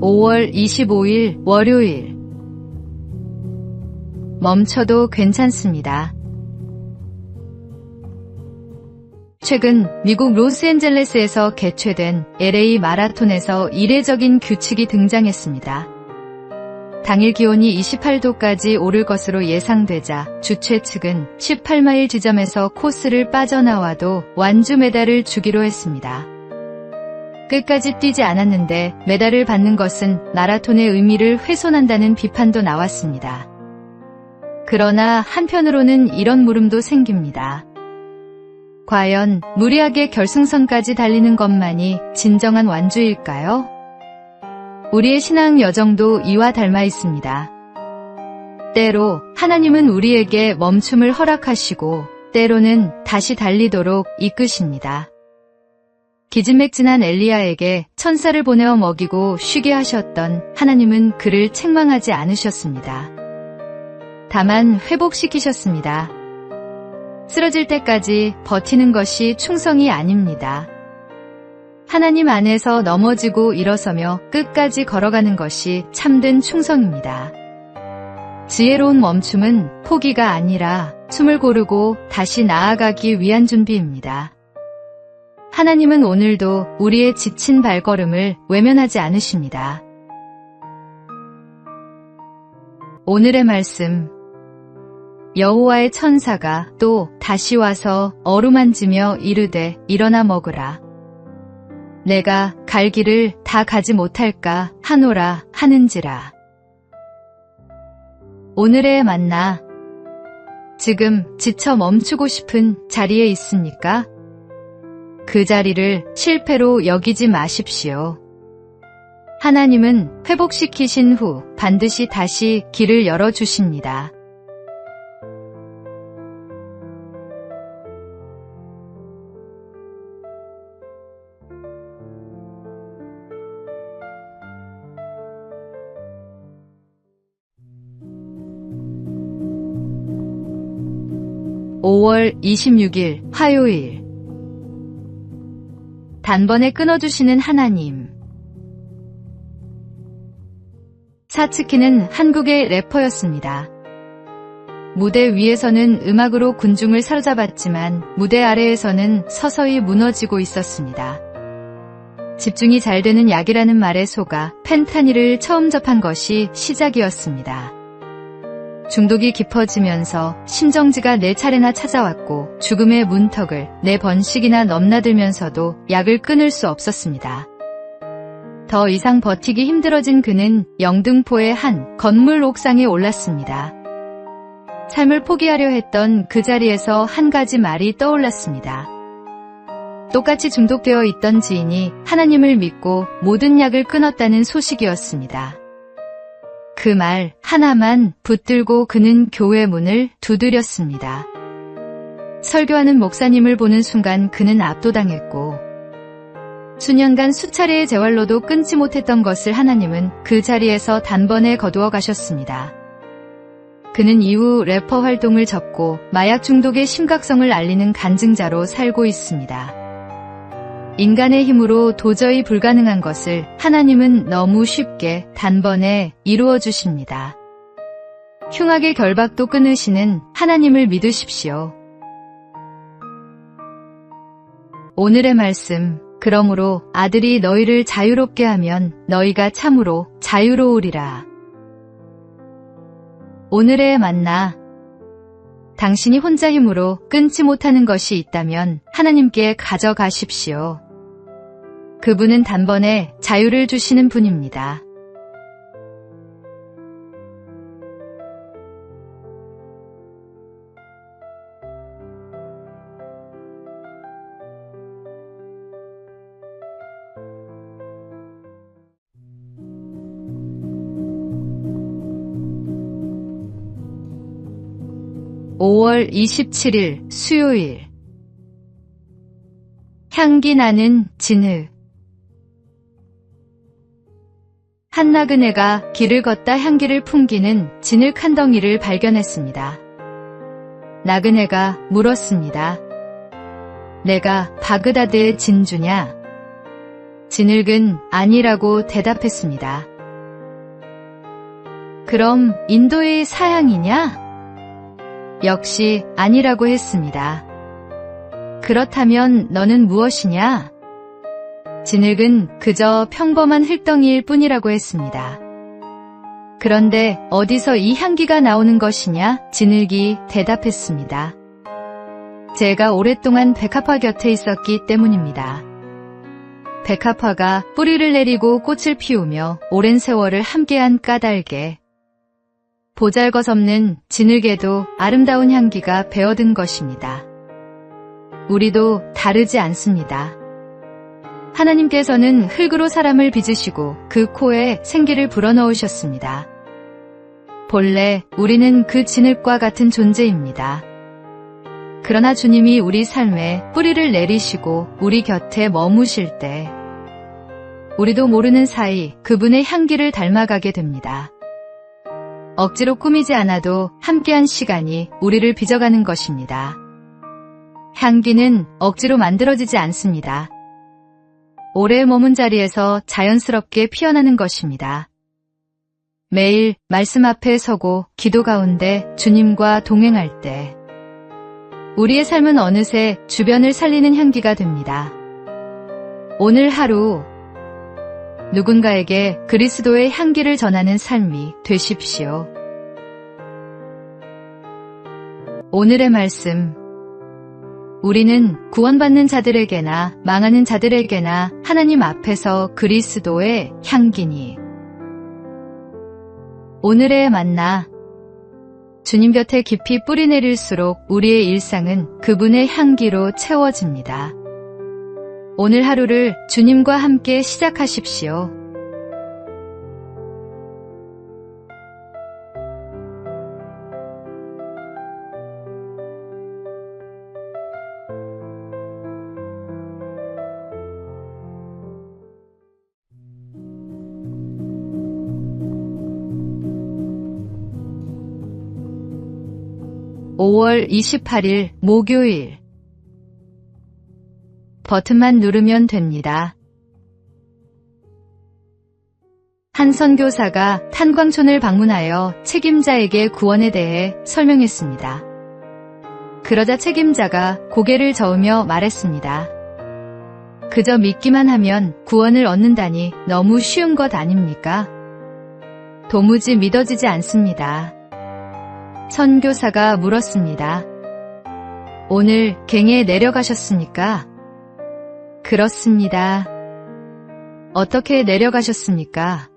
5월 25일 월요일. 멈춰도 괜찮습니다. 최근 미국 로스앤젤레스에서 개최된 LA 마라톤에서 이례적인 규칙이 등장했습니다. 당일 기온이 28도까지 오를 것으로 예상되자 주최 측은 18마일 지점에서 코스를 빠져나와도 완주 메달을 주기로 했습니다. 끝까지 뛰지 않았는데 메달을 받는 것은 마라톤의 의미를 훼손한다는 비판도 나왔습니다. 그러나 한편으로는 이런 물음도 생깁니다. 과연 무리하게 결승선까지 달리는 것만이 진정한 완주일까요? 우리의 신앙 여정도 이와 닮아 있습니다. 때로 하나님은 우리에게 멈춤을 허락하시고 때로는 다시 달리도록 이끄십니다. 기진맥진한 엘리야에게 천사를 보내어 먹이고 쉬게 하셨던 하나님은 그를 책망하지 않으셨습니다. 다만 회복시키셨습니다. 쓰러질 때까지 버티는 것이 충성이 아닙니다. 하나님 안에서 넘어지고 일어서며 끝까지 걸어가는 것이 참된 충성입니다. 지혜로운 멈춤은 포기가 아니라 숨을 고르고 다시 나아가기 위한 준비입니다. 하나님은 오늘도 우리의 지친 발걸음을 외면하지 않으십니다. 오늘의 말씀. 여호와의 천사가 또 다시 와서 어루만지며 이르되 일어나 먹으라. 내가 갈 길을 다 가지 못할까 하노라 하는지라. 오늘의 만나. 지금 지쳐 멈추고 싶은 자리에 있습니까? 그 자리를 실패로 여기지 마십시오. 하나님은 회복시키신 후 반드시 다시 길을 열어주십니다. (5월 26일) 화요일. 단번에 끊어주시는 하나님. 사츠키는 한국의 래퍼였습니다. 무대 위에서는 음악으로 군중을 사로잡았지만 무대 아래에서는 서서히 무너지고 있었습니다. 집중이 잘 되는 약이라는 말에 속아 펜타닐을 처음 접한 것이 시작이었습니다. 중독이 깊어지면서 심정지가 4차례나 찾아왔고 죽음의 문턱을 4번씩이나 넘나들면서도 약을 끊을 수 없었습니다. 더 이상 버티기 힘들어진 그는 영등포의 한 건물 옥상에 올랐습니다. 삶을 포기하려 했던 그 자리에서 한 가지 말이 떠올랐습니다. 똑같이 중독되어 있던 지인이 하나님을 믿고 모든 약을 끊었다는 소식이었습니다. 그 말 하나만 붙들고 그는 교회 문을 두드렸습니다. 설교하는 목사님을 보는 순간 그는 압도당했고 수년간 수차례의 재활로도 끊지 못했던 것을 하나님은 그 자리에서 단번에 거두어 가셨습니다. 그는 이후 래퍼 활동을 접고 마약 중독의 심각성을 알리는 간증자로 살고 있습니다. 인간의 힘으로 도저히 불가능한 것을 하나님은 너무 쉽게 단번에 이루어 주십니다. 흉악의 결박도 끊으시는 하나님을 믿으십시오. 오늘의 말씀. 그러므로 아들이 너희를 자유롭게 하면 너희가 참으로 자유로우리라. 오늘의 만나. 당신이 혼자 힘으로 끊지 못하는 것이 있다면 하나님께 가져가십시오. 그분은 단번에 자유를 주시는 분입니다. (5월 27일) 수요일. 향기 나는 진흙. 한 나그네가 길을 걷다 향기를 풍기는 진흙 한 덩이를 발견했습니다. 나그네가 물었습니다. 내가 바그다드의 진주냐? 진흙은 아니라고 대답했습니다. 그럼 인도의 사향이냐? 역시 아니라고 했습니다. 그렇다면 너는 무엇이냐? 진흙은 그저 평범한 흙덩이일 뿐이라고 했습니다. 그런데 어디서 이 향기가 나오는 것이냐? 진흙이 대답했습니다. 제가 오랫동안 백합화 곁에 있었기 때문입니다. 백합화가 뿌리를 내리고 꽃을 피우며 오랜 세월을 함께한 까닭에 보잘것없는 진흙에도 아름다운 향기가 배어든 것입니다. 우리도 다르지 않습니다. 하나님께서는 흙으로 사람을 빚으시고 그 코에 생기를 불어넣으셨습니다. 본래 우리는 그 진흙과 같은 존재입니다. 그러나 주님이 우리 삶에 뿌리를 내리시고 우리 곁에 머무실 때 우리도 모르는 사이 그분의 향기를 닮아가게 됩니다. 억지로 꾸미지 않아도 함께한 시간이 우리를 빚어가는 것입니다. 향기는 억지로 만들어지지 않습니다. 오래 머문 자리에서 자연스럽게 피어나는 것입니다. 매일 말씀 앞에 서고 기도 가운데 주님과 동행할 때 우리의 삶은 어느새 주변을 살리는 향기가 됩니다. 오늘 하루 누군가에게 그리스도의 향기를 전하는 삶이 되십시오. 오늘의 말씀. 우리는 구원받는 자들에게나 망하는 자들에게나 하나님 앞에서 그리스도의 향기니. 오늘의 만나. 주님 곁에 깊이 뿌리 내릴수록 우리의 일상은 그분의 향기로 채워집니다. 오늘 하루를 주님과 함께 시작하십시오. (5월 28일) 목요일. 버튼만 누르면 됩니다. 한 선교사가 탄광촌을 방문하여 책임자에게 구원에 대해 설명했습니다. 그러자 책임자가 고개를 저으며 말했습니다. 그저 믿기만 하면 구원을 얻는다니 너무 쉬운 것 아닙니까? 도무지 믿어지지 않습니다. 선교사가 물었습니다. 오늘 갱에 내려가셨습니까? 그렇습니다. 어떻게 내려가셨습니까?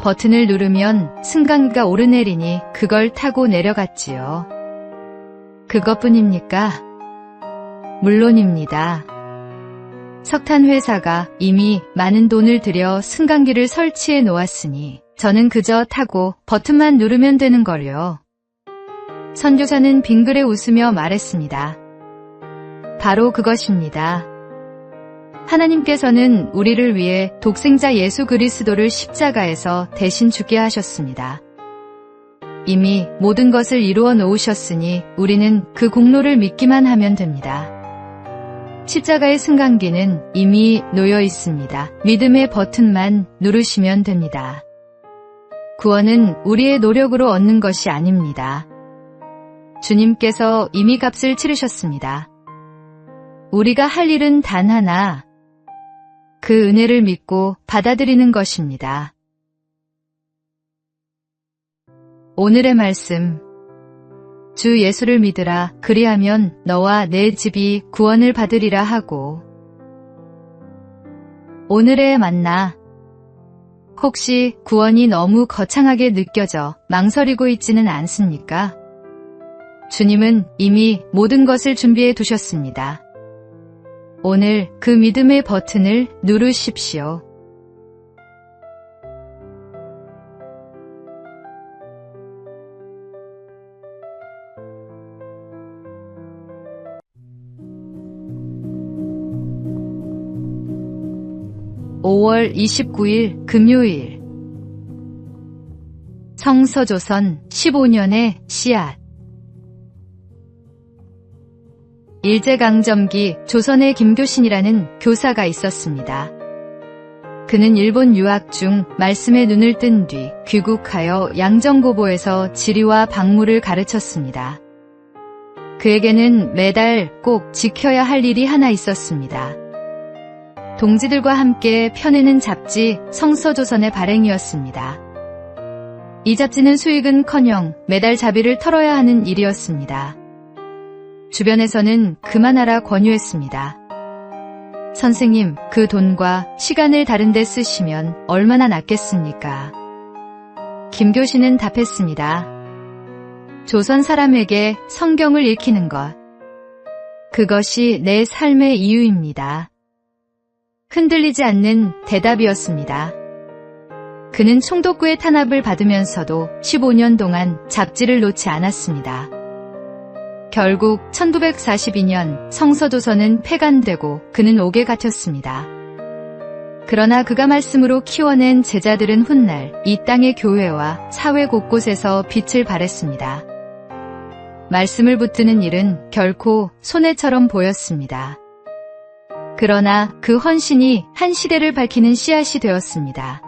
버튼을 누르면 승강기가 오르내리니 그걸 타고 내려갔지요. 그것뿐입니까? 물론입니다. 석탄 회사가 이미 많은 돈을 들여 승강기를 설치해 놓았으니 저는 그저 타고 버튼만 누르면 되는 걸요. 선교사는 빙그레 웃으며 말했습니다. 바로 그것입니다. 하나님께서는 우리를 위해 독생자 예수 그리스도를 십자가에서 대신 죽게 하셨습니다. 이미 모든 것을 이루어 놓으셨으니 우리는 그 공로를 믿기만 하면 됩니다. 십자가의 승강기는 이미 놓여 있습니다. 믿음의 버튼만 누르시면 됩니다. 구원은 우리의 노력으로 얻는 것이 아닙니다. 주님께서 이미 값을 치르셨습니다. 우리가 할 일은 단 하나, 그 은혜를 믿고 받아들이는 것입니다. 오늘의 말씀. 주 예수를 믿으라. 그리하면 너와 내 집이 구원을 받으리라 하고. 오늘의 만나. 혹시 구원이 너무 거창하게 느껴져 망설이고 있지는 않습니까? 주님은 이미 모든 것을 준비해 두셨습니다. 오늘 그 믿음의 버튼을 누르십시오. (5월 29일) 금요일. 성서조선 15년의 씨앗. 일제강점기 조선의 김교신이라는 교사가 있었습니다. 그는 일본 유학 중 말씀에 눈을 뜬 뒤 귀국하여 양정고보에서 지리와 박물을 가르쳤습니다. 그에게는 매달 꼭 지켜야 할 일이 하나 있었습니다. 동지들과 함께 펴내는 잡지 성서조선의 발행이었습니다. 이 잡지는 수익은커녕 매달 자비를 털어야 하는 일이었습니다. 주변에서는 그만하라 권유했습니다. 선생님, 그 돈과 시간을 다른 데 쓰시면 얼마나 낫겠습니까? 김교신은 답했습니다. 조선 사람에게 성경을 읽히는 것. 그것이 내 삶의 이유입니다. 흔들리지 않는 대답이었습니다. 그는 총독부의 탄압을 받으면서도 15년 동안 잡지를 놓지 않았습니다. 결국 1942년 성서조선은 폐간되고 그는 옥에 갇혔습니다. 그러나 그가 말씀으로 키워낸 제자들은 훗날 이 땅의 교회와 사회 곳곳에서 빛을 발했습니다. 말씀을 붙드는 일은 결코 손해처럼 보였습니다. 그러나 그 헌신이 한 시대를 밝히는 씨앗이 되었습니다.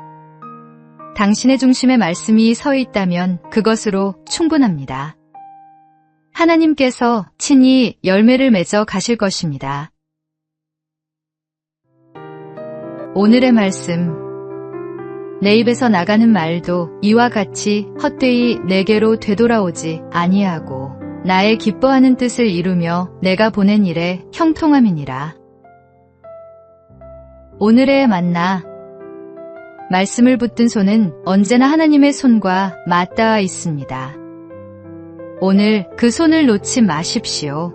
당신의 중심에 말씀이 서 있다면 그것으로 충분합니다. 하나님께서 친히 열매를 맺어 가실 것입니다. 오늘의 말씀. 내 입에서 나가는 말도 이와 같이 헛되이 내게로 되돌아오지 아니하고 나의 기뻐하는 뜻을 이루며 내가 보낸 일에 형통함이니라. 오늘의 만나. 말씀을 붙든 손은 언제나 하나님의 손과 맞닿아 있습니다. 오늘 그 손을 놓지 마십시오.